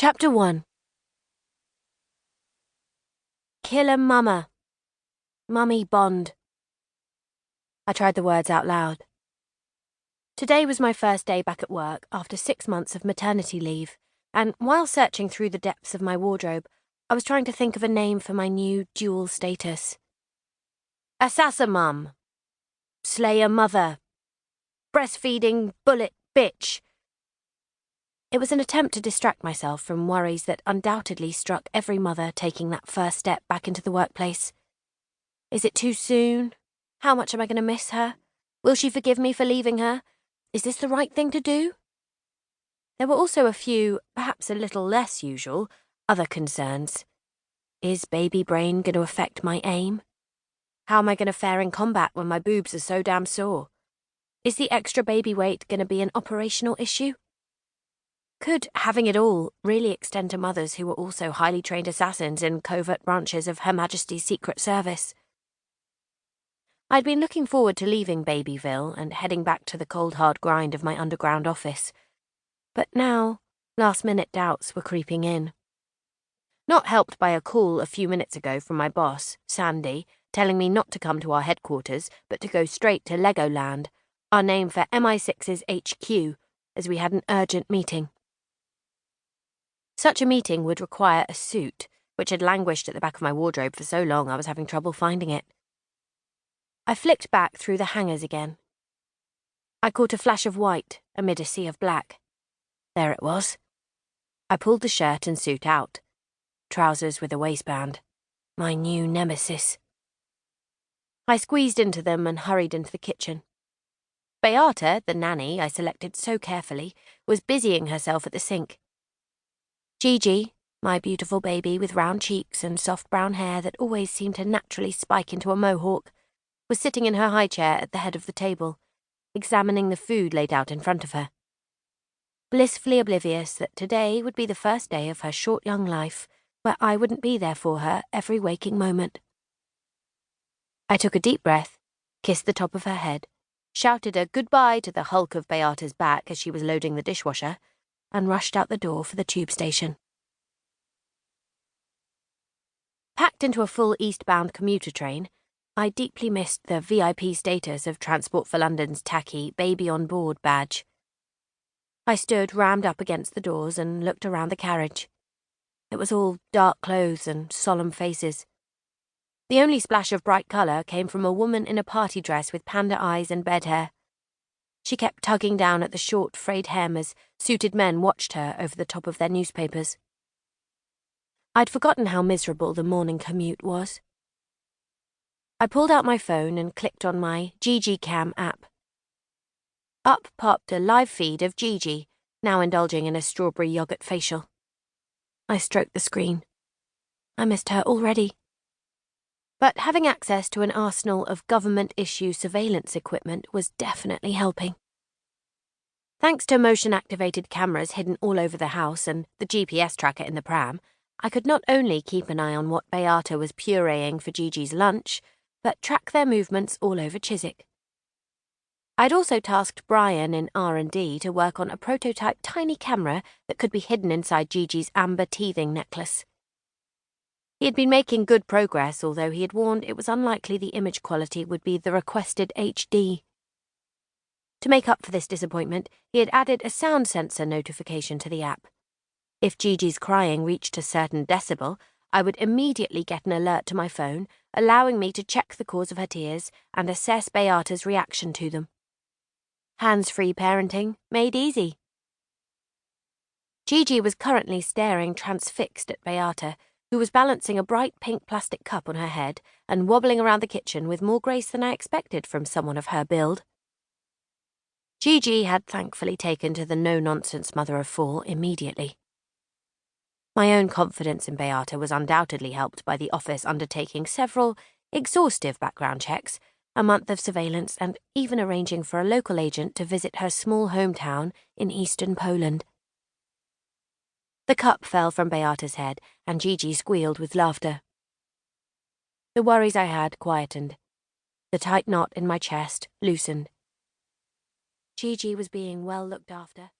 Chapter 1. Killer Mama. Mummy Bond. I tried the words out loud. Today was my first day back at work after 6 months of maternity leave, and while searching through the depths of my wardrobe, I was trying to think of a name for my new dual status. Assassin Mum. Slayer Mother. Breastfeeding bullet bitch. It was an attempt to distract myself from worries that undoubtedly struck every mother taking that first step back into the workplace. Is it too soon? How much am I going to miss her? Will she forgive me for leaving her? Is this the right thing to do? There were also a few, perhaps a little less usual, other concerns. Is baby brain going to affect my aim? How am I going to fare in combat when my boobs are so damn sore? Is the extra baby weight going to be an operational issue? Could having it all really extend to mothers who were also highly trained assassins in covert branches of Her Majesty's Secret Service? I'd been looking forward to leaving Babyville and heading back to the cold hard grind of my underground office. But now, last-minute doubts were creeping in. Not helped by a call a few minutes ago from my boss, Sandy, telling me not to come to our headquarters, but to go straight to Legoland, our name for MI6's HQ, as we had an urgent meeting. Such a meeting would require a suit, which had languished at the back of my wardrobe for so long I was having trouble finding it. I flicked back through the hangers again. I caught a flash of white amid a sea of black. There it was. I pulled the shirt and suit out. Trousers with a waistband. My new nemesis. I squeezed into them and hurried into the kitchen. Beata, the nanny I selected so carefully, was busying herself at the sink. Gigi, my beautiful baby with round cheeks and soft brown hair that always seemed to naturally spike into a mohawk, was sitting in her high chair at the head of the table, examining the food laid out in front of her. Blissfully oblivious that today would be the first day of her short young life, where I wouldn't be there for her every waking moment. I took a deep breath, kissed the top of her head, shouted a goodbye to the hulk of Beata's back as she was loading the dishwasher, and rushed out the door for the tube station. Packed into a full eastbound commuter train, I deeply missed the VIP status of Transport for London's tacky Baby on Board badge. I stood rammed up against the doors and looked around the carriage. It was all dark clothes and solemn faces. The only splash of bright colour came from a woman in a party dress with panda eyes and bed hair. She kept tugging down at the short, frayed hem as suited men watched her over the top of their newspapers. I'd forgotten how miserable the morning commute was. I pulled out my phone and clicked on my Gigi Cam app. Up popped a live feed of Gigi, now indulging in a strawberry yoghurt facial. I stroked the screen. I missed her already. But having access to an arsenal of government-issue surveillance equipment was definitely helping. Thanks to motion-activated cameras hidden all over the house and the GPS tracker in the pram, I could not only keep an eye on what Beata was pureeing for Gigi's lunch, but track their movements all over Chiswick. I'd also tasked Brian in R&D to work on a prototype tiny camera that could be hidden inside Gigi's amber teething necklace. He had been making good progress, although he had warned it was unlikely the image quality would be the requested HD. To make up for this disappointment, he had added a sound sensor notification to the app. If Gigi's crying reached a certain decibel, I would immediately get an alert to my phone, allowing me to check the cause of her tears and assess Beata's reaction to them. Hands-free parenting made easy. Gigi was currently staring transfixed at Beata, who was balancing a bright pink plastic cup on her head and wobbling around the kitchen with more grace than I expected from someone of her build. Gigi had thankfully taken to the no-nonsense mother of four immediately. My own confidence in Beata was undoubtedly helped by the office undertaking several exhaustive background checks, a month of surveillance, and even arranging for a local agent to visit her small hometown in eastern Poland. The cup fell from Beata's head, and Gigi squealed with laughter. The worries I had quietened. The tight knot in my chest loosened. Gigi was being well looked after.